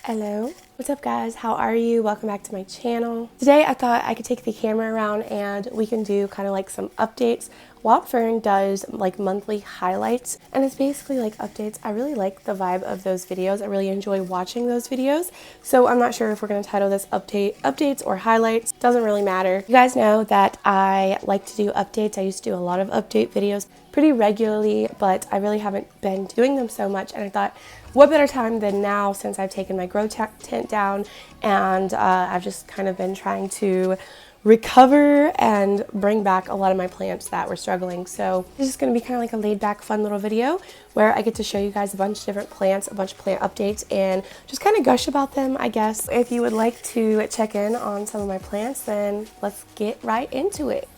Hello, what's up guys? How are you? Welcome back to my channel. Today I thought I could take the camera around and we can do kind of like some updates. Wild Fern does like monthly highlights and it's basically like updates. I really like the vibe of those videos. I really enjoy watching those videos. So I'm not sure if we're going to title this updates or highlights. Doesn't really matter. You guys know that I like to do updates. I used to do a lot of update videos pretty regularly, but I really haven't been doing them so much, and I thought what better time than now since I've taken my grow tent down and I've just kind of been trying to recover and bring back a lot of my plants that were struggling. So this is going to be kind of like a laid back fun little video where I get to show you guys a bunch of different plants, a bunch of plant updates, and just kind of gush about them, I guess. If you would like to check in on some of my plants, then let's get right into it.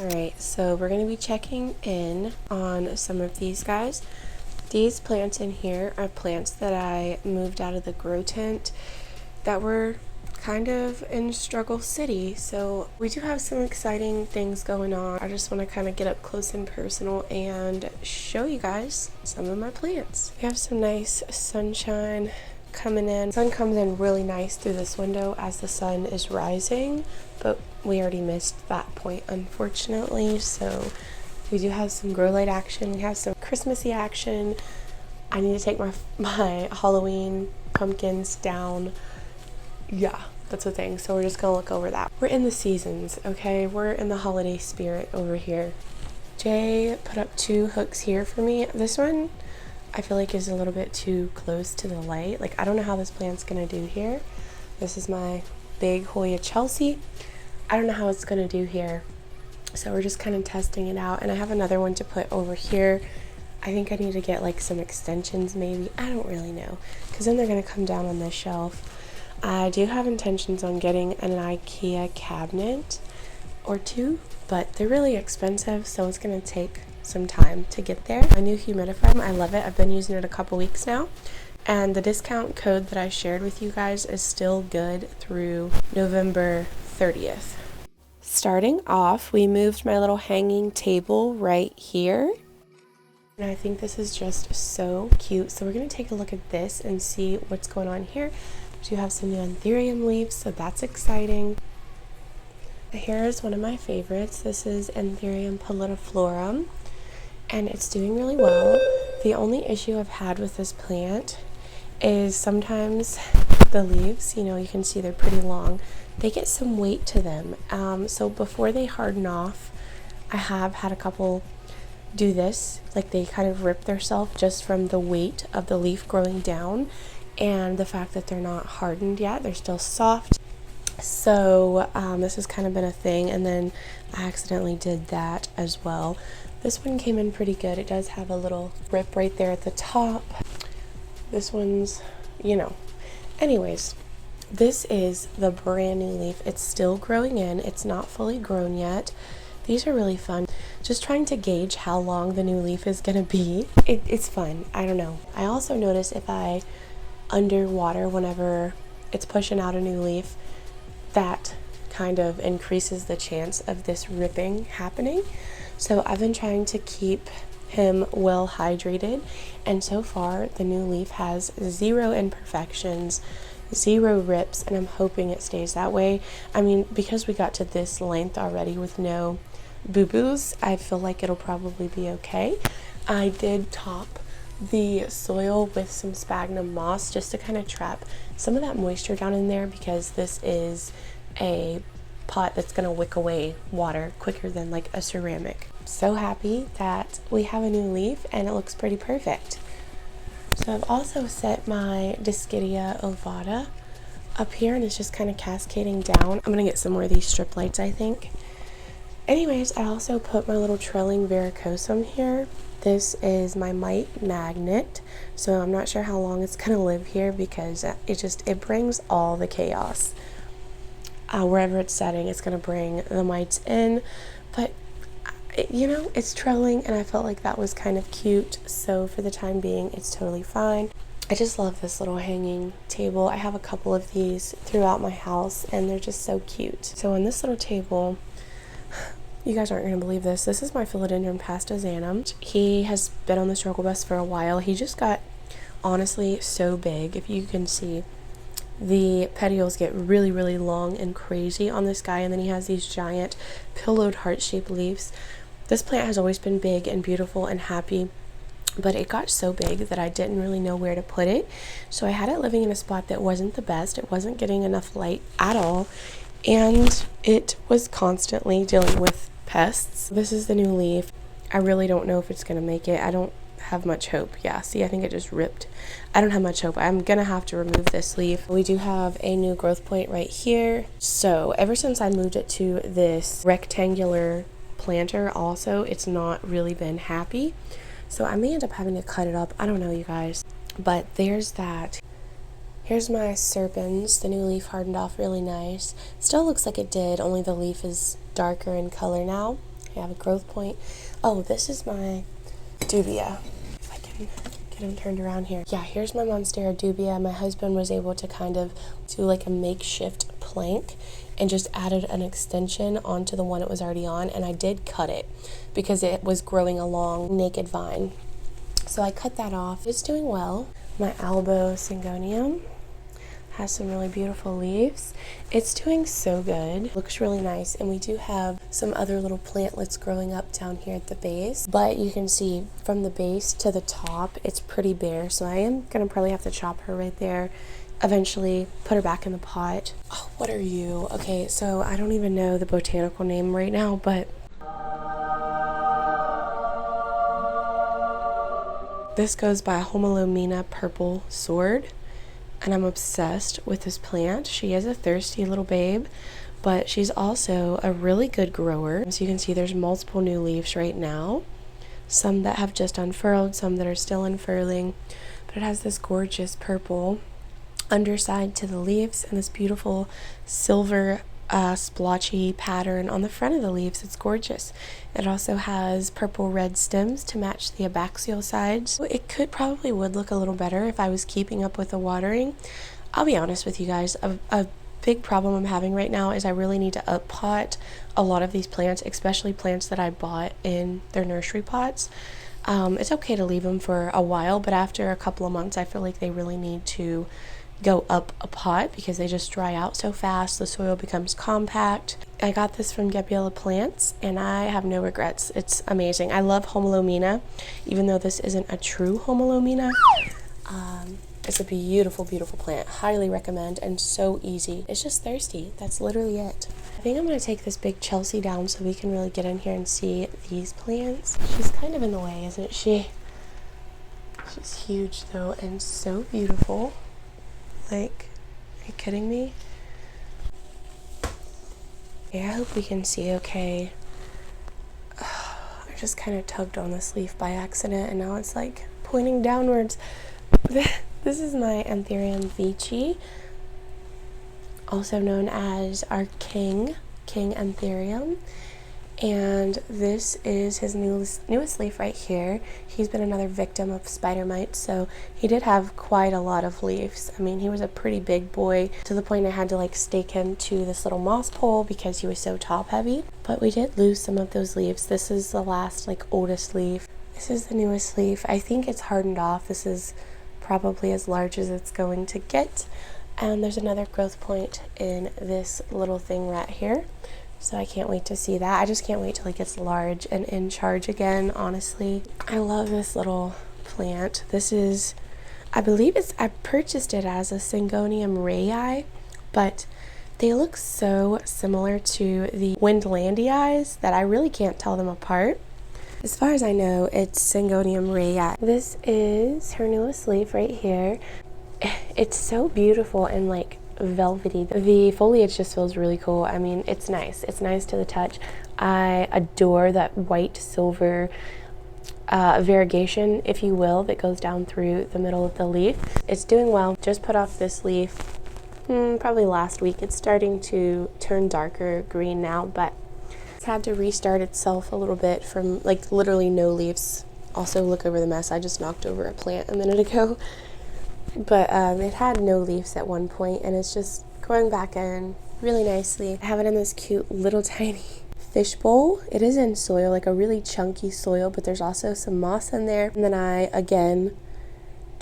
Alright, so we're going to be checking in on some of these guys. These plants in here are plants that I moved out of the grow tent that were kind of in Struggle City. So we do have some exciting things going on. I just want to kind of get up close and personal and show you guys some of my plants. We have some nice sunshine coming in. The sun comes in really nice through this window as the sun is rising, but we already missed that point unfortunately. So we do have some grow light action, we have some Christmassy action. I need to take my Halloween pumpkins down. Yeah, that's a thing. So we're just gonna look over that. We're in the seasons, okay? We're in the holiday spirit over here. Jay put up 2 hooks here for me. This one I feel like is a little bit too close to the light. Like, I don't know how this plant's gonna do here. This is my big Hoya Chelsea. I don't know how it's gonna do here. So we're just kind of testing it out. And I have another one to put over here. I think I need to get like some extensions maybe. I don't really know, because then they're gonna come down on this shelf. I do have intentions on getting an IKEA cabinet or 2, but they're really expensive, so it's gonna take some time to get there. My new humidifier, I love it. I've been using it a couple weeks now, and the discount code that I shared with you guys is still good through November 30th. Starting off, we moved my little hanging table right here, and I think this is just so cute. So we're going to take a look at this and see what's going on here. We do have some new anthurium leaves, so that's exciting. Here is one of my favorites. This is Anthurium Philodendron, and it's doing really well. The only issue I've had with this plant is sometimes the leaves, you know, you can see they're pretty long, they get some weight to them. So before they harden off, I have had a couple do this, like they kind of rip themselves just from the weight of the leaf growing down and the fact that they're not hardened yet, they're still soft. So this has kind of been a thing, and then I accidentally did that as well. This one came in pretty good. It does have a little rip right there at the top. This one's, you know. Anyways, this is the brand new leaf. It's still growing in. It's not fully grown yet. These are really fun. Just trying to gauge how long the new leaf is going to be. It's fun. I don't know. I also notice if I underwater whenever it's pushing out a new leaf, that kind of increases the chance of this ripping happening. So I've been trying to keep him well hydrated, and so far the new leaf has 0 imperfections, 0 rips, and I'm hoping it stays that way. I mean, because we got to this length already with no boo-boos, I feel like it'll probably be okay. I did top the soil with some sphagnum moss just to kind of trap some of that moisture down in there, because this is a pot that's going to wick away water quicker than like a ceramic. So happy that we have a new leaf and it looks pretty perfect. So I've also set my Dischidia ovata up here, and it's just kind of cascading down. I'm gonna get some more of these strip lights, I think. Anyways, I also put my little trailing varicosum here. This is my mite magnet, so I'm not sure how long it's gonna live here because it brings all the chaos. Wherever it's setting, it's gonna bring the mites in, but you know, it's trailing, and I felt like that was kind of cute, so for the time being it's totally fine. I just love this little hanging table. I have a couple of these throughout my house and they're just so cute. So on this little table, you guys aren't going to believe this. This is my Philodendron pastazanum. He has been on the struggle bus for a while. He just got honestly so big. If you can see, the petioles get really, really long and crazy on this guy, and then he has these giant pillowed heart-shaped leaves. This plant has always been big and beautiful and happy, but it got so big that I didn't really know where to put it. So I had it living in a spot that wasn't the best. It wasn't getting enough light at all, and it was constantly dealing with pests. This is the new leaf. I really don't know if it's gonna make it. I don't have much hope. Yeah, see, I think it just ripped. I don't have much hope. I'm gonna have to remove this leaf. We do have a new growth point right here. So ever since I moved it to this rectangular planter also, it's not really been happy. So I may end up having to cut it up. I don't know, you guys. But there's that. Here's my serpens. The new leaf hardened off really nice. Still looks like it did, only the leaf is darker in color now. I have a growth point. Oh, this is my dubia. If I can get him turned around here. Yeah, here's my Monstera dubia. My husband was able to kind of do like a makeshift plank and just added an extension onto the one it was already on, and I did cut it because it was growing along naked vine. So I cut that off. It's doing well. My albo Syngonium has some really beautiful leaves. It's doing so good. Looks really nice, and we do have some other little plantlets growing up down here at the base, but you can see from the base to the top it's pretty bare, so I am gonna probably have to chop her right there, eventually put her back in the pot. Oh, what are you? Okay, so I don't even know the botanical name right now, but this goes by homalomena purple sword, and I'm obsessed with this plant. She is a thirsty little babe, but she's also a really good grower. As you can see, there's multiple new leaves right now, some that have just unfurled, some that are still unfurling, but it has this gorgeous purple underside to the leaves and this beautiful silver splotchy pattern on the front of the leaves. It's gorgeous. It also has purple red stems to match the abaxial sides. So it would look a little better if I was keeping up with the watering. I'll be honest with you guys, a big problem I'm having right now is I really need to up pot a lot of these plants, especially plants that I bought in their nursery pots. It's okay to leave them for a while, but after a couple of months I feel like they really need to go up a pot because they just dry out so fast. The soil becomes compact. I got this from Gabriella Plants and I have no regrets. It's amazing. I love homalomena, even though this isn't a true homalomena. It's a beautiful, beautiful plant. Highly recommend, and so easy. It's just thirsty. That's literally it. I think I'm going to take this big Chelsea down so we can really get in here and see these plants. She's kind of in the way, isn't she? She's huge though, and so beautiful. Like, are you kidding me? Yeah, I hope we can see okay. I just kind of tugged on this leaf by accident and now it's like pointing downwards. This is my Anthurium Vici, also known as our king Anthurium. And this is his newest leaf right here. He's been another victim of spider mites, so he did have quite a lot of leaves. I mean, he was a pretty big boy to the point I had to like stake him to this little moss pole because he was so top heavy. But we did lose some of those leaves. This is the last like oldest leaf. This is the newest leaf. I think it's hardened off. This is probably as large as it's going to get. And there's another growth point in this little thing right here. So I can't wait to see that. I just can't wait till it gets large and in charge again, honestly. I love this little plant. This is, I purchased it as a Syngonium rayi, but they look so similar to the Windlandii that I really can't tell them apart. As far as I know, it's Syngonium rayi. This is her newest leaf right here. It's so beautiful and like velvety. The foliage just feels really cool. I mean, it's nice. It's nice to the touch. I adore that white silver variegation, if you will, that goes down through the middle of the leaf. It's doing well. Just put off this leaf probably last week. It's starting to turn darker green now, but it's had to restart itself a little bit from like literally no leaves. Also, look over the mess. I just knocked over a plant a minute ago. But it had no leaves at one point, and it's just growing back in really nicely. I have it in this cute little tiny fish bowl. It is in soil, like a really chunky soil, but there's also some moss in there. And then I, again,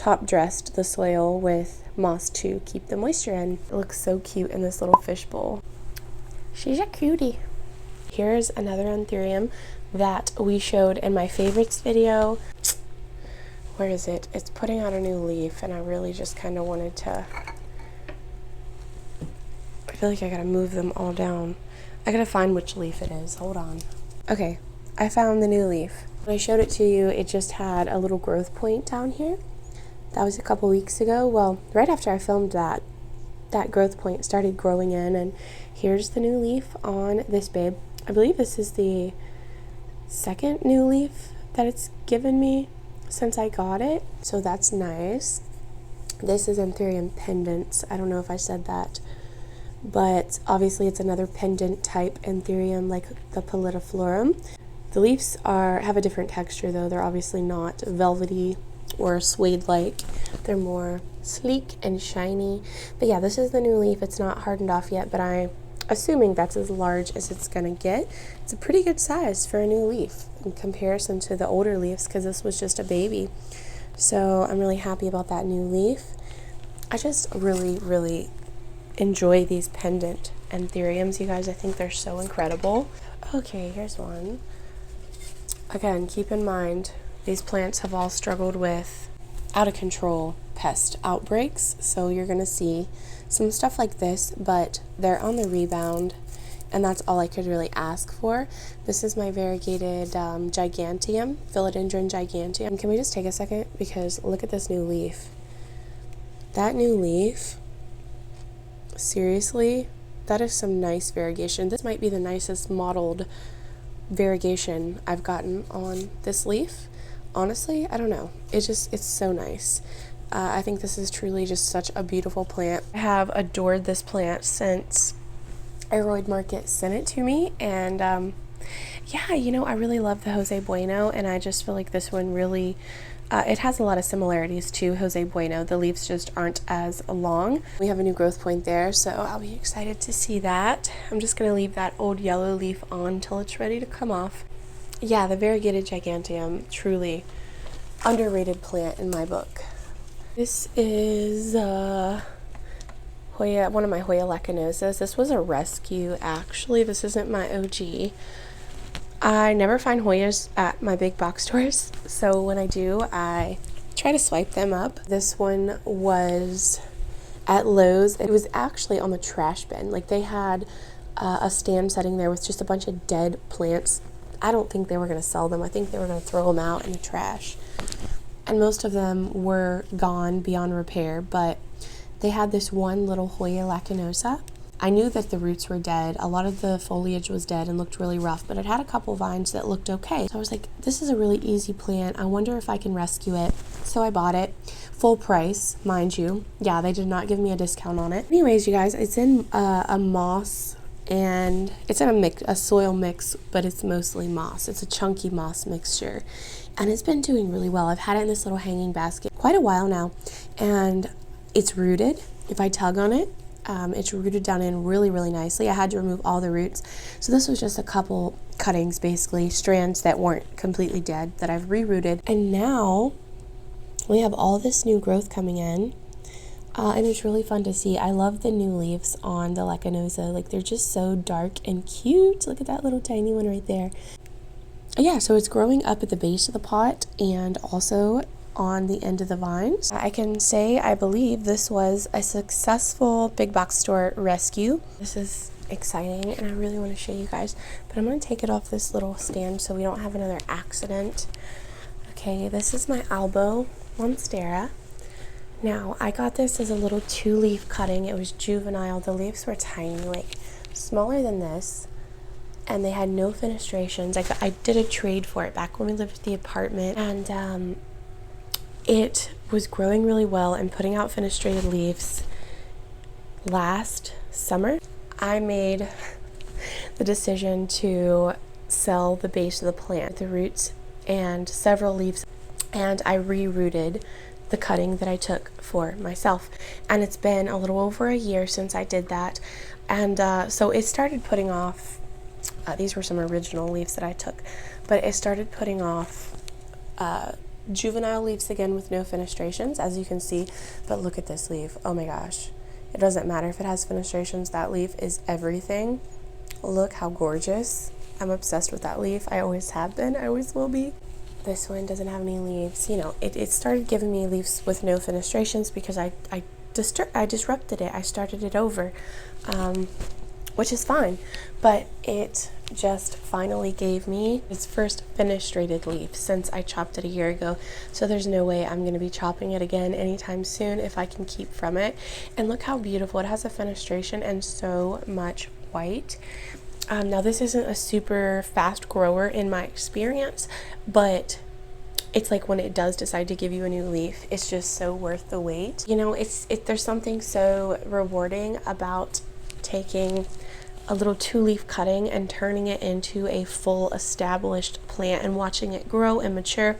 top dressed the soil with moss to keep the moisture in. It looks so cute in this little fish bowl. She's a cutie. Here's another anthurium that we showed in my favorites video. Where is it? It's putting out a new leaf, and I really just kind of wanted to... I feel like I gotta move them all down. I gotta find which leaf it is. Hold on. Okay, I found the new leaf. When I showed it to you, it just had a little growth point down here. That was a couple weeks ago. Well, right after I filmed that growth point started growing in, and here's the new leaf on this babe. I believe this is the second new leaf that it's given me since I got it, so that's nice. This is Anthurium pendants. I don't know if I said that, but obviously it's another pendant type Anthurium like the Philodendron. The leaves have a different texture though. They're obviously not velvety or suede-like. They're more sleek and shiny. But yeah, this is the new leaf. It's not hardened off yet, but I'm assuming that's as large as it's gonna get. It's a pretty good size for a new leaf in comparison to the older leaves, because this was just a baby. So I'm really happy about that new leaf. I just really enjoy these pendant anthuriums, you guys. I think they're so incredible. Okay, here's one. Again, keep in mind, these plants have all struggled with out of control pest outbreaks, so you're gonna see some stuff like this, but they're on the rebound, and that's all I could really ask for. This is my variegated giganteum, Philodendron giganteum. Can we just take a second, because look at this new leaf. That new leaf, seriously, that is some nice variegation. This might be the nicest mottled variegation I've gotten on this leaf. Honestly, I don't know. It's so nice. I think this is truly just such a beautiful plant. I have adored this plant since Aroid Market sent it to me, and yeah, you know, I really love the Jose Bueno, and I just feel like this one really, it has a lot of similarities to Jose Bueno. The leaves just aren't as long. We have a new growth point there, so I'll be excited to see that. I'm just gonna leave that old yellow leaf on till it's ready to come off. Yeah, the variegated giganteum, truly underrated plant in my book. This is Hoya, one of my Hoya lechonosas. This was a rescue, actually. This isn't my OG. I never find Hoyas at my big box stores, so when I do, I try to swipe them up. This one was at Lowe's. It was actually on the trash bin. Like, they had a stand setting there with just a bunch of dead plants. I don't think they were going to sell them. I think they were going to throw them out in the trash. And most of them were gone beyond repair, but they had this one little Hoya lechonosa. I knew that the roots were dead. A lot of the foliage was dead and looked really rough, but it had a couple vines that looked okay. So I was like, this is a really easy plant. I wonder if I can rescue it. So I bought it. Full price, mind you. Yeah, they did not give me a discount on it. Anyways, you guys, it's in a moss, and it's in a soil mix, but it's mostly moss. It's a chunky moss mixture, and it's been doing really well. I've had it in this little hanging basket quite a while now, and it's rooted. If I tug on it, it's rooted down in really nicely. I had to remove all the roots, so this was just a couple cuttings, basically strands that weren't completely dead that I've rerouted, and now we have all this new growth coming in. And it's really fun to see. I love the new leaves on the lechonosa. Like, they're just so dark and cute. Look at that little tiny one right there. Yeah, so it's growing up at the base of the pot and also on the end of the vines. I can say I believe this was a successful big box store rescue. This is exciting, and I really want to show you guys, but I'm going to take it off this little stand so we don't have another accident. Okay, this is my albo Monstera. Now, I got this as a little 2-leaf cutting. It was juvenile. The leaves were tiny, like smaller than this, and they had no fenestrations. I did a trade for it back when we lived at the apartment, and it was growing really well and putting out fenestrated leaves last summer. I made the decision to sell the base of the plant, the roots, and several leaves, and I rerouted the cutting that I took for myself, and it's been a little over a year since I did that, and so it started putting off, these were some original leaves that I took, but it started putting off juvenile leaves again with no fenestrations, as you can see. But look at this leaf. Oh my gosh. It doesn't matter if it has fenestrations. That leaf is everything. Look how gorgeous. I'm obsessed with that leaf. I always have been. I always will be. This one doesn't have any leaves. You know, it started giving me leaves with no fenestrations because I disrupted it. I started it over, which is fine. But it just finally gave me its first fenestrated leaf since I chopped it a year ago. So there's no way I'm going to be chopping it again anytime soon if I can keep from it. And look how beautiful. It has a fenestration and so much white. Now this isn't a super fast grower in my experience, but it's like when it does decide to give you a new leaf, it's just so worth the wait. You know, there's something so rewarding about taking a little 2-leaf cutting and turning it into a full established plant and watching it grow and mature.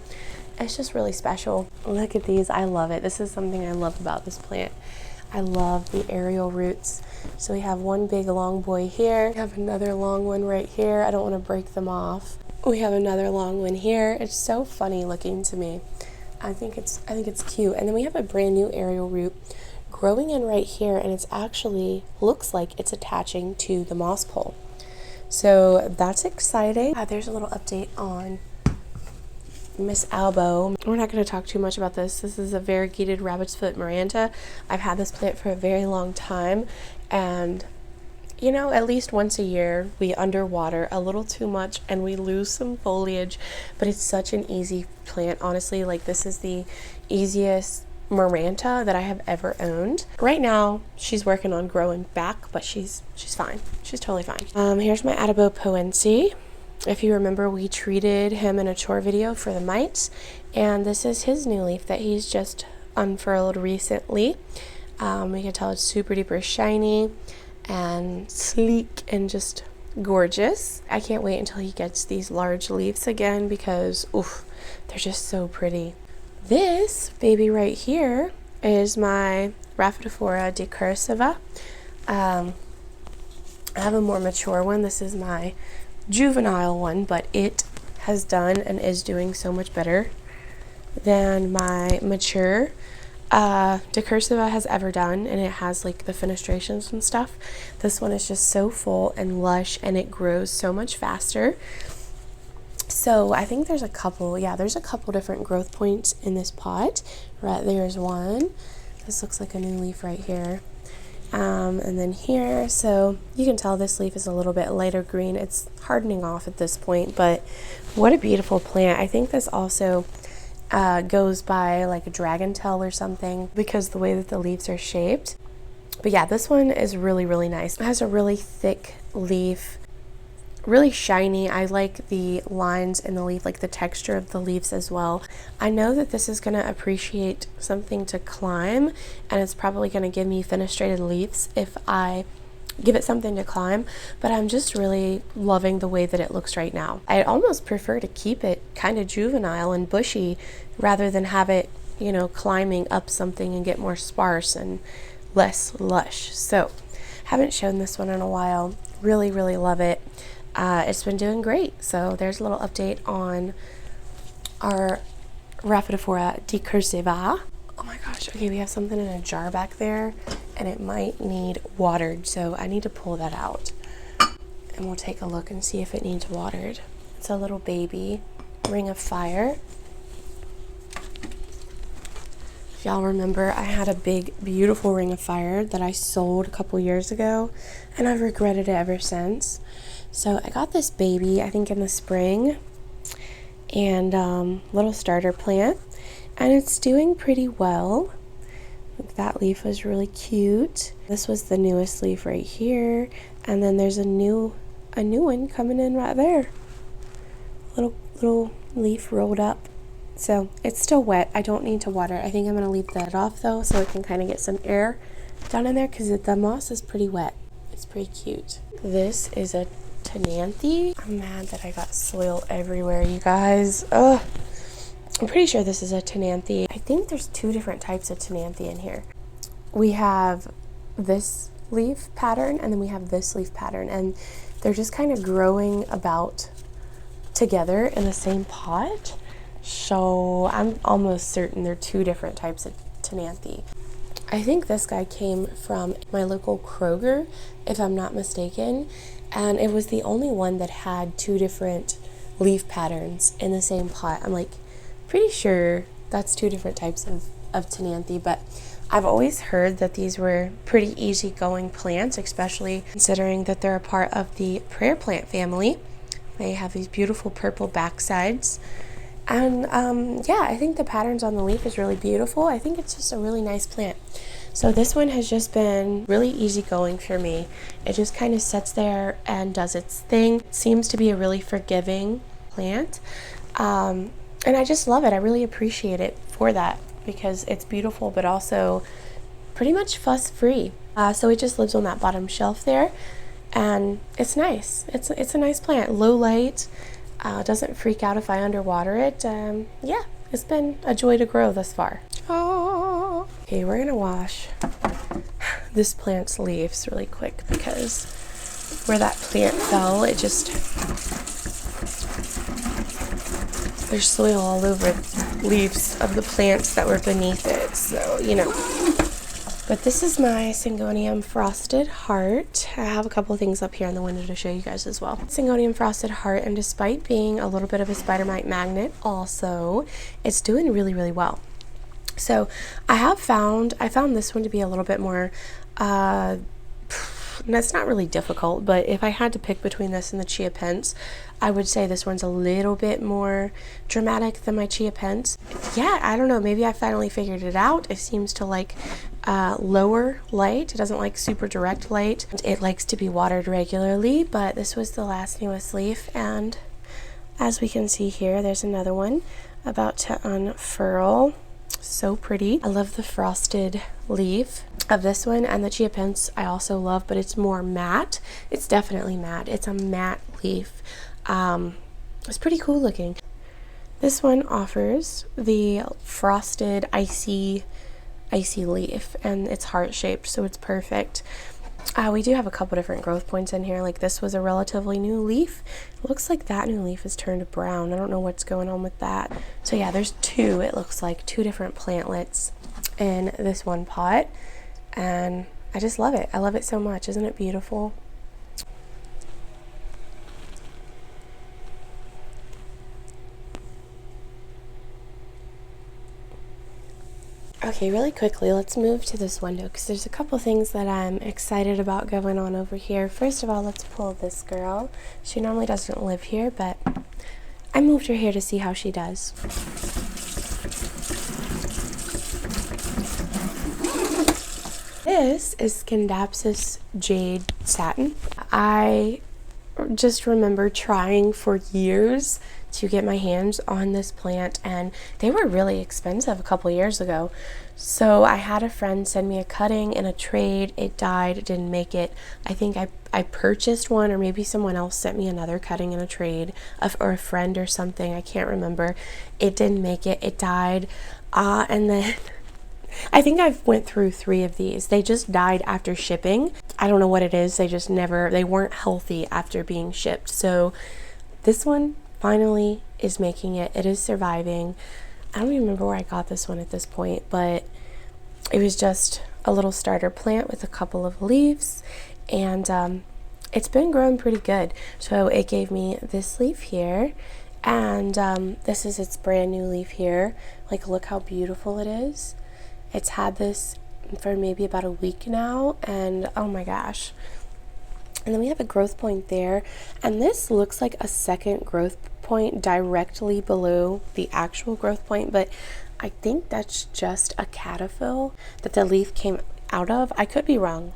It's just really special. Look at these. I love it. This is something I love about this plant. I love the aerial roots. So we have one big long boy here. We have another long one right here. I don't want to break them off. We have another long one here. It's so funny looking to me. I think it's cute. And then we have a brand new aerial root growing in right here, and it's actually looks like it's attaching to the moss pole. So that's exciting. There's a little update on Miss Albo. We're not going to talk too much about this. This is a variegated rabbit's foot Miranda. I've had this plant for a very long time, and you know, at least once a year we underwater a little too much and we lose some foliage, but it's such an easy plant. Honestly, like, this is the easiest Miranda that I have ever owned. Right now she's working on growing back, but she's fine. She's totally fine. Here's my Albo Poense. If you remember, we treated him in a chore video for the mites, and this is his new leaf that he's just unfurled recently. We can tell it's super duper shiny and sleek and just gorgeous. I can't wait until he gets these large leaves again because oof, they're just so pretty. This baby right here is my Rapidophora decursiva. I have a more mature one. This is my juvenile one, but it has done and is doing so much better than my mature decursiva has ever done, and it has like the fenestrations and stuff. This one is just so full and lush, and it grows so much faster. So I think there's a couple different growth points in this pot. Right there's one. This looks like a new leaf right here. And then here, so you can tell this leaf is a little bit lighter green. It's hardening off at this point, but what a beautiful plant. I think this also goes by like a dragon tail or something because the way that the leaves are shaped. But yeah, this one is really, really nice. It has a really thick leaf, really shiny. I like the lines in the leaf, like the texture of the leaves as well. I know that this is going to appreciate something to climb, and it's probably going to give me fenestrated leaves if I give it something to climb, but I'm just really loving the way that it looks right now. I almost prefer to keep it kind of juvenile and bushy rather than have it, you know, climbing up something and get more sparse and less lush. So haven't shown this one in a while. Really, really love it. It's been doing great. So there's a little update on our Rapidophora decursiva. Oh my gosh, okay, we have something in a jar back there and it might need watered, so I need to pull that out and we'll take a look and see if it needs watered. It's a little baby ring of fire. If y'all remember, I had a big beautiful ring of fire that I sold a couple years ago and I've regretted it ever since. So I got this baby, I think in the spring, and little starter plant, and it's doing pretty well. That leaf was really cute. This was the newest leaf right here, and then there's a new one coming in right there. Little leaf rolled up. So it's still wet. I don't need to water. I think I'm gonna leave that off though, so it can kind of get some air down in there because the moss is pretty wet. It's pretty cute. This is a Tenanthe. I'm mad that I got soil everywhere, you guys. Ugh. I'm pretty sure this is a Tenanthe. I think there's two different types of Tenanthe in here. We have this leaf pattern and then we have this leaf pattern, and they're just kind of growing about together in the same pot. So I'm almost certain they're two different types of Tenanthe. I think this guy came from my local Kroger, if I'm not mistaken, and it was the only one that had two different leaf patterns in the same pot. I'm like pretty sure that's two different types of Tenanthe, but I've always heard that these were pretty easygoing plants, especially considering that they're a part of the prayer plant family. They have these beautiful purple backsides. And yeah, I think the patterns on the leaf is really beautiful. I think it's just a really nice plant. So this one has just been really easygoing for me. It just kind of sits there and does its thing. It seems to be a really forgiving plant. And I just love it. I really appreciate it for that because it's beautiful, but also pretty much fuss free. So it just lives on that bottom shelf there. And it's nice. It's a nice plant. Low light. Doesn't freak out if I underwater it. Yeah, it's been a joy to grow thus far. Oh. Okay, we're gonna wash this plant's leaves really quick because where that plant fell, it just, there's soil all over the leaves of the plants that were beneath it, so you know. But this is my Syngonium Frosted Heart. I have a couple of things up here in the window to show you guys as well. Syngonium Frosted Heart, and despite being a little bit of a spider mite magnet also, it's doing really, really well. So I found this one to be a little bit more, that's not really difficult, but if I had to pick between this and the Chia Pence, I would say this one's a little bit more dramatic than my Chia Pence. Yeah, I don't know, maybe I finally figured it out. It seems to like lower light. It doesn't like super direct light. It likes to be watered regularly, but this was the last newest leaf, and as we can see here, there's another one about to unfurl. So pretty. I love the frosted leaf of this one, and the Chia Pence I also love, but it's more matte. It's definitely matte. It's a matte leaf. It's pretty cool looking. This one offers the frosted icy leaf, and it's heart shaped, so it's perfect. We do have a couple different growth points in here. Like this was a relatively new leaf. It looks like that new leaf has turned brown. I don't know what's going on with that. So yeah, there's two, it looks like two different plantlets in this one pot, and I just love it. I love it so much. Isn't it beautiful? Okay, really quickly, let's move to this window because there's a couple things that I'm excited about going on over here. First of all, let's pull this girl. She normally doesn't live here, but I moved her here to see how she does. This is Scindapsus Jade Satin. I just remember trying for years to get my hands on this plant, and they were really expensive a couple years ago. So I had a friend send me a cutting in a trade. It died, it didn't make it. I think I purchased one, or maybe someone else sent me another cutting in a trade, or a friend or something. I can't remember. It didn't make it. It died. And then I think I've went through 3 of these. They just died after shipping. I don't know what it is. They weren't healthy after being shipped. So this one finally is making it. It is surviving. I don't even remember where I got this one at this point, but it was just a little starter plant with a couple of leaves, and it's been growing pretty good. So it gave me this leaf here, and this is its brand new leaf here. Like, look how beautiful it is. It's had this for maybe about a week now, and oh my gosh. And then we have a growth point there, and this looks like a second growth point directly below the actual growth point, but I think that's just a caterpillar that the leaf came out of. I could be wrong,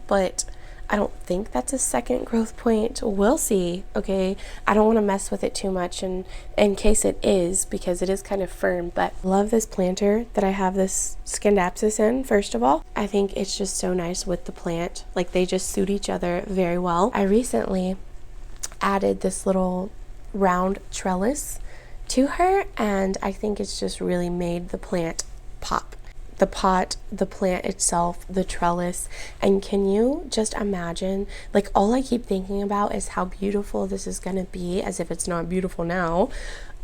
but I don't think that's a second growth point. We'll see. Okay, I don't want to mess with it too much, and in case it is, because it is kind of firm. But love this planter that I have this Scindapsus in. First of all, I think it's just so nice with the plant. Like, they just suit each other very well. I recently added this little round trellis to her, and I think it's just really made the plant pop. The pot, the plant itself, the trellis, and can you just imagine, like, all I keep thinking about is how beautiful this is gonna be, as if it's not beautiful now,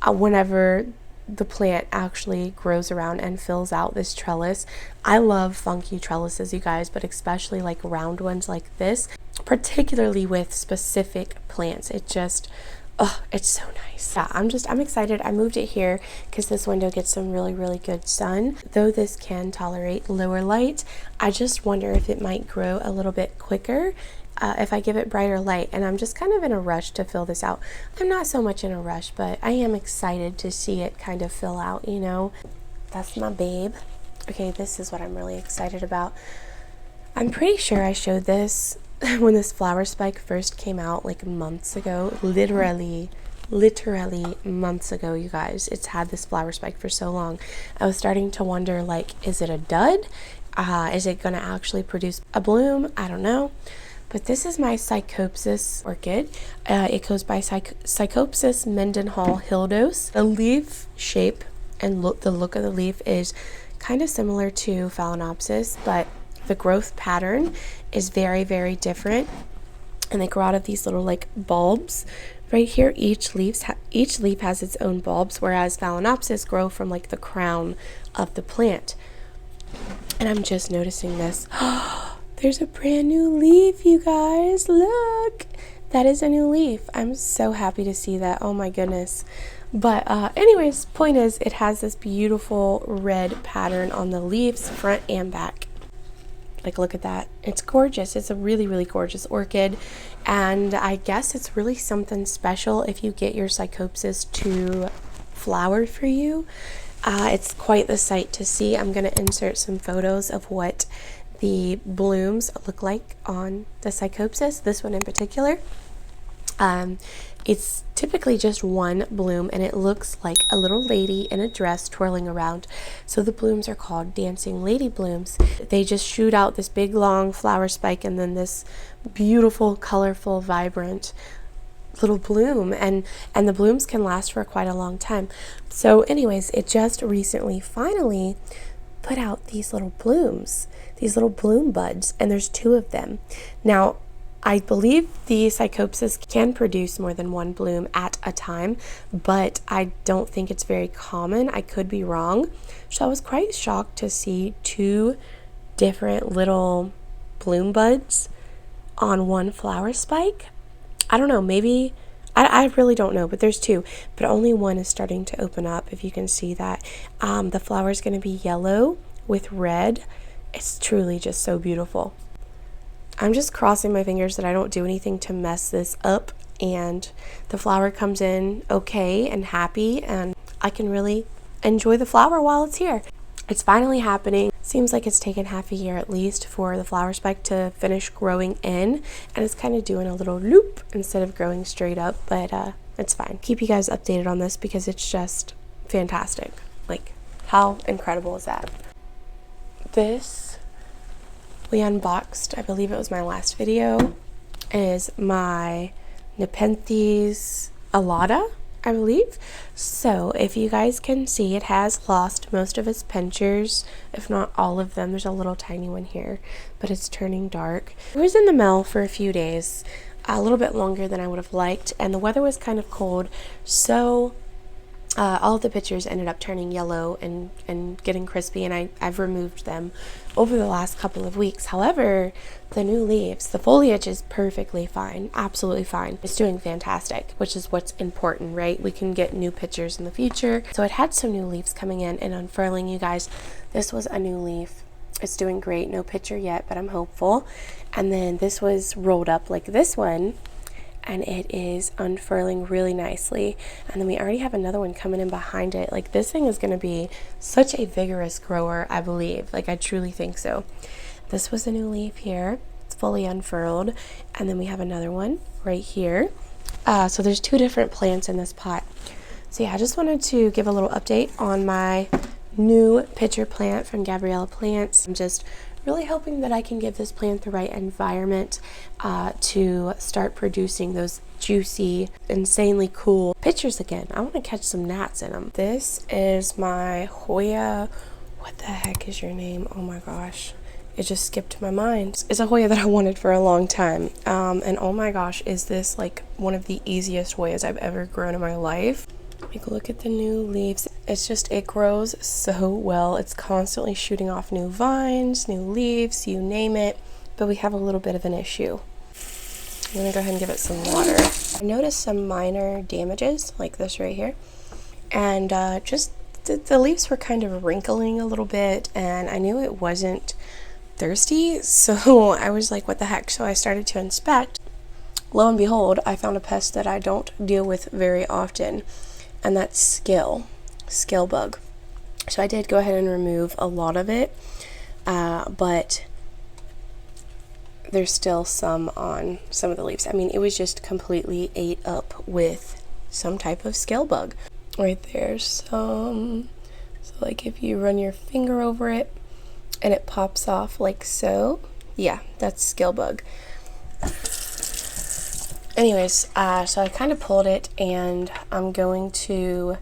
whenever the plant actually grows around and fills out this trellis. I love funky trellises, you guys, but especially like round ones like this, particularly with specific plants. It just, oh, it's so nice. Yeah, I'm excited. I moved it here because this window gets some really good sun. Though this can tolerate lower light, I just wonder if it might grow a little bit quicker if I give it brighter light, and I'm just kind of in a rush to fill this out. I'm not so much in a rush, but I am excited to see it kind of fill out, you know. That's my babe. Okay, this is what I'm really excited about. I'm pretty sure I showed this when this flower spike first came out, like months ago, literally months ago, you guys. It's had this flower spike for so long. I was starting to wonder, like, is it a dud? Is it gonna actually produce a bloom? I don't know. But this is my Syngonium orchid. It goes by Syngonium Mendenhall Hildos. The leaf shape and the look of the leaf is kind of similar to Philodendron, but the growth pattern is very different. And they grow out of these little like bulbs. Right here, each leaf has its own bulbs, whereas Philodendron grow from like the crown of the plant. And I'm just noticing this. There's a brand new leaf, you guys. Look, that is a new leaf. I'm so happy to see that. Oh my goodness. But anyways, point is, it has this beautiful red pattern on the leaves, front and back. Like, look at that. It's gorgeous. It's a really gorgeous orchid. And I guess it's really something special if you get your Syngonium to flower for you. It's quite the sight to see. I'm going to insert some photos of what the blooms look like on the Syngonium, this one in particular. It's typically just one bloom, and it looks like a little lady in a dress twirling around. So the blooms are called dancing lady blooms. They just shoot out this big long flower spike and then this beautiful, colorful, vibrant little bloom, and the blooms can last for quite a long time. So anyways, it just recently finally put out these little blooms, these little bloom buds, and there's 2 of them. Now, I believe the Syngonium can produce more than one bloom at a time, but I don't think it's very common. I could be wrong. So I was quite shocked to see 2 different little bloom buds on one flower spike. I don't know, maybe, I really don't know, but there's 2, but only one is starting to open up, if you can see that. The flower is going to be yellow with red. It's truly just so beautiful. I'm just crossing my fingers that I don't do anything to mess this up and the flower comes in okay and happy, and I can really enjoy the flower while it's here. It's finally happening. Seems like it's taken half a year at least for the flower spike to finish growing in, and it's kind of doing a little loop instead of growing straight up, but it's fine. Keep you guys updated on this because it's just fantastic. Like, how incredible is that? This we unboxed, I believe it was my last video, is my Nepenthes alata, I believe. So if you guys can see, it has lost most of its pinchers, if not all of them. There's a little tiny one here, but it's turning dark. It was in the mail for a few days, a little bit longer than I would have liked, and the weather was kind of cold, so all of the pictures ended up turning yellow and getting crispy, and I've removed them over the last couple of weeks. However, the new leaves, the foliage is perfectly fine, absolutely fine. It's doing fantastic, which is what's important, right? We can get new pictures in the future. So it had some new leaves coming in and unfurling, you guys. This was a new leaf. It's doing great. No picture yet, but I'm hopeful. And then this was rolled up like this one, and it is unfurling really nicely. And then we already have another one coming in behind it. Like, this thing is going to be such a vigorous grower, I believe. Like, I truly think so. This was a new leaf here. It's fully unfurled. And then we have another one right here. So there's 2 different plants in this pot. So yeah, I just wanted to give a little update on my new pitcher plant from Gabriella Plants. I'm just really hoping that I can give this plant the right environment to start producing those juicy, insanely cool pitchers again. I want to catch some gnats in them. This is my Hoya. What the heck is your name? Oh my gosh. It just skipped my mind. It's a Hoya that I wanted for a long time. And oh my gosh, is this like one of the easiest Hoyas I've ever grown in my life. Take a look at the new leaves. It grows so well. It's constantly shooting off new vines, new leaves, you name it. But we have a little bit of an issue. I'm gonna go ahead and give it some water. I noticed some minor damages, like this right here. And just the leaves were kind of wrinkling a little bit, and I knew it wasn't thirsty, so I was like, what the heck? So I started to inspect. Lo and behold, I found a pest that I don't deal with very often, and that's scale bug. So I did go ahead and remove a lot of it, but there's still some on some of the leaves. I mean, it was just completely ate up with some type of scale bug. Right there, so like if you run your finger over it and it pops off like so, yeah, that's scale bug. Anyways, so I kind of pulled it, and I'm going to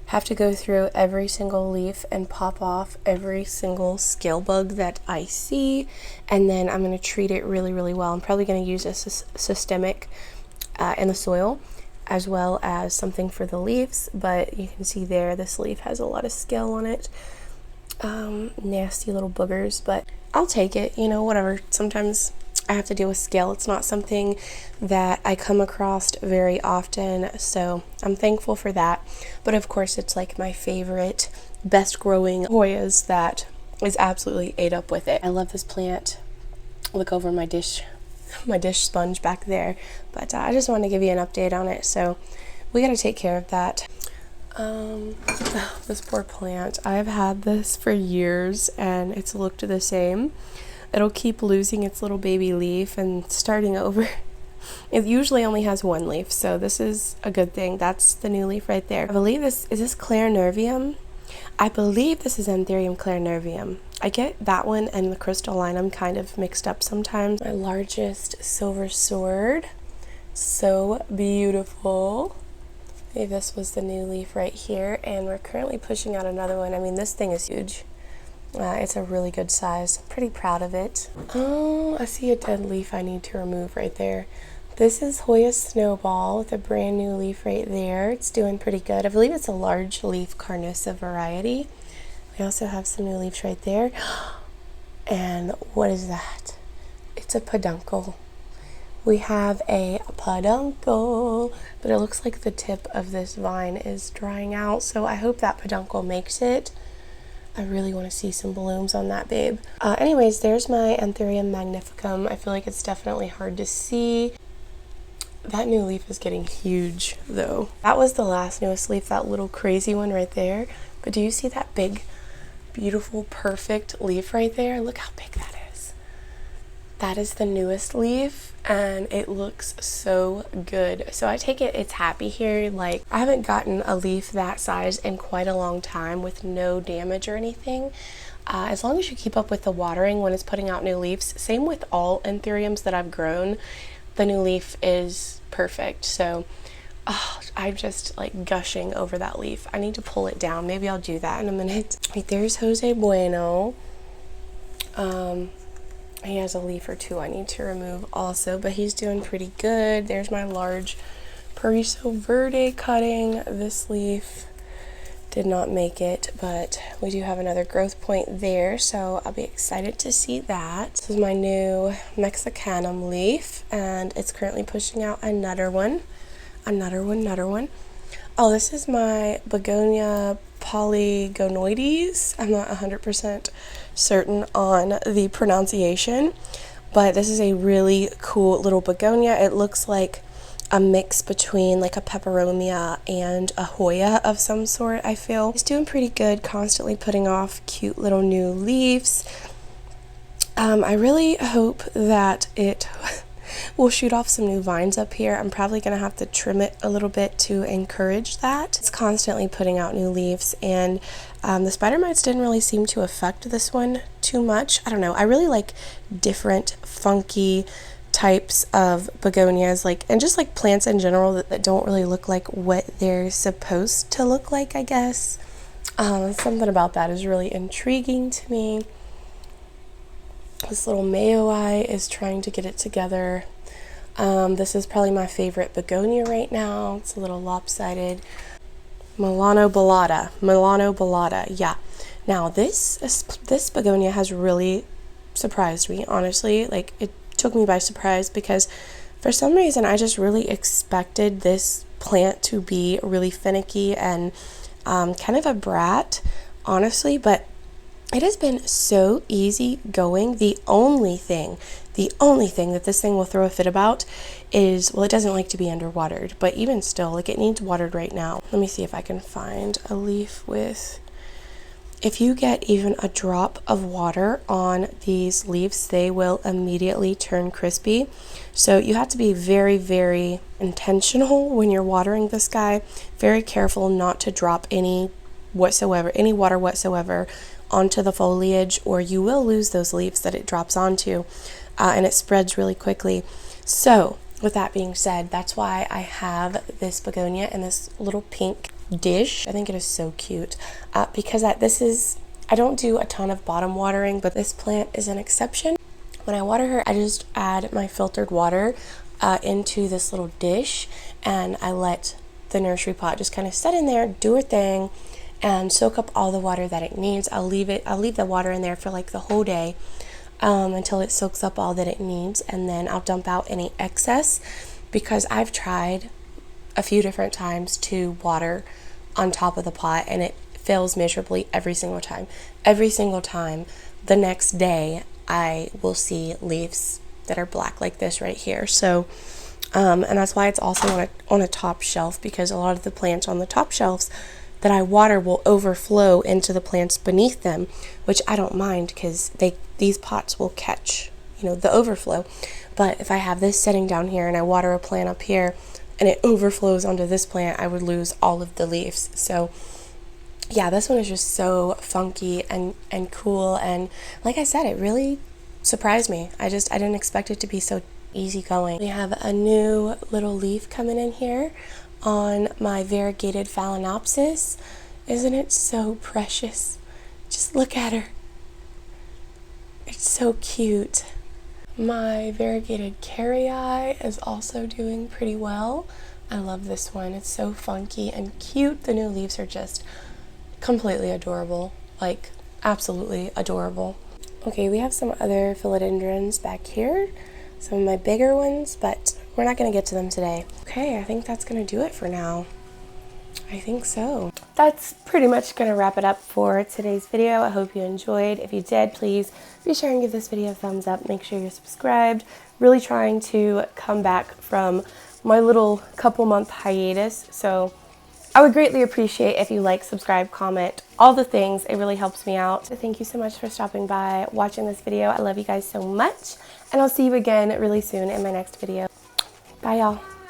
have to go through every single leaf and pop off every single scale bug that I see, and then I'm going to treat it really, really well. I'm probably going to use a systemic in the soil, as well as something for the leaves, but you can see there, this leaf has a lot of scale on it. Nasty little boogers, but I'll take it, you know, whatever. Sometimes I have to deal with scale. It's not something that I come across very often, so I'm thankful for that. But of course, it's like my favorite, best growing Hoyas that is absolutely ate up with it. I love this plant. Look over my dish sponge back there, but I just wanted to give you an update on it, so we got to take care of that. This poor plant, I've had this for years and it's looked the same. It'll keep losing its little baby leaf and starting over. It usually only has one leaf, so this is a good thing. That's the new leaf right there. I believe is this Clarinervium? I believe this is Anthurium Clarinervium. I get that one and the crystallinum kind of mixed up sometimes. My largest silver sword. So beautiful. Maybe this was the new leaf right here, and we're currently pushing out another one. I mean, this thing is huge. It's a really good size. Pretty proud of it. Oh, I see a dead leaf I need to remove right there. This is Hoya Snowball with a brand new leaf right there. It's doing pretty good. I believe it's a large leaf carnosa variety. We also have some new leaves right there. And what is that? It's a peduncle. We have a peduncle, but it looks like the tip of this vine is drying out, so I hope that peduncle makes it. I really want to see some blooms on that babe. Anyways, there's my Anthurium magnificum. I feel like it's definitely hard to see. That new leaf is getting huge though. That was the last newest leaf, that little crazy one right there. But do you see that big, beautiful, perfect leaf right there? Look how big that is. That is the newest leaf, and it looks so good. So I take it it's happy here. Like, I haven't gotten a leaf that size in quite a long time with no damage or anything. As long as you keep up with the watering when it's putting out new leaves, same with all anthuriums that I've grown, the new leaf is perfect. So I'm just like gushing over that leaf. I need to pull it down. Maybe I'll do that in a minute. Right, there's Jose Bueno. He has a leaf or two I need to remove also, but he's doing pretty good. There's my large Pariso Verde cutting. This leaf did not make it, but we do have another growth point there, so I'll be excited to see that. This is my new Mexicanum leaf, and it's currently pushing out another one. Oh, this is my Begonia polygonoides. I'm not 100% certain on the pronunciation, but this is a really cool little begonia. It looks like a mix between like a peperomia and a hoya of some sort, I feel. It's doing pretty good, constantly putting off cute little new leaves. I really hope that it will shoot off some new vines up here. I'm probably going to have to trim it a little bit to encourage that. It's constantly putting out new leaves, and the spider mites didn't really seem to affect this one too much. I don't know. I really like different funky types of begonias, like, and just like plants in general that don't really look like what they're supposed to look like, I guess. Something about that is really intriguing to me. This little Mayoi is trying to get it together. This is probably my favorite begonia right now. It's a little lopsided. Milano-Ballata, yeah. Now this begonia has really surprised me, honestly. Like, it took me by surprise because for some reason I just really expected this plant to be really finicky and kind of a brat, honestly, but it has been so easy going. The only thing that this thing will throw a fit about is, well, it doesn't like to be underwatered, but even still, like, it needs watered right now. Let me see if I can find a leaf with, if you get even a drop of water on these leaves, they will immediately turn crispy. So you have to be very, very intentional when you're watering this guy. Very careful not to drop any water whatsoever onto the foliage, or you will lose those leaves that it drops onto, and it spreads really quickly. So with that being said, that's why I have this begonia in this little pink dish. I think it is so cute because I don't do a ton of bottom watering, but this plant is an exception. When I water her, I just add my filtered water into this little dish, and I let the nursery pot just kind of sit in there, do her thing, and soak up all the water that it needs. I'll leave the water in there for like the whole day until it soaks up all that it needs, and then I'll dump out any excess, because I've tried a few different times to water on top of the pot and it fails miserably every single time. Every single time, the next day I will see leaves that are black like this right here. So and that's why it's also on a top shelf, because a lot of the plants on the top shelves that I water will overflow into the plants beneath them, which I don't mind because these pots will catch, the overflow. But if I have this sitting down here and I water a plant up here and it overflows onto this plant, I would lose all of the leaves. So yeah, this one is just so funky and cool, and like I said, it really surprised me. I didn't expect it to be so easygoing. We have a new little leaf coming in here on my variegated Phalaenopsis. Isn't it so precious? Just look at her. It's so cute. My variegated Carrii is also doing pretty well. I love this one. It's so funky and cute. The new leaves are just completely adorable. Like, absolutely adorable. Okay, we have some other philodendrons back here. Some of my bigger ones, but we're not going to get to them today. Okay, I think that's going to do it for now. I think so. That's pretty much going to wrap it up for today's video. I hope you enjoyed. If you did, please be sure and give this video a thumbs up. Make sure you're subscribed. Really trying to come back from my little couple month hiatus. So I would greatly appreciate if you like, subscribe, comment, all the things. It really helps me out. So thank you so much for stopping by, watching this video. I love you guys so much. And I'll see you again really soon in my next video. Bye, y'all.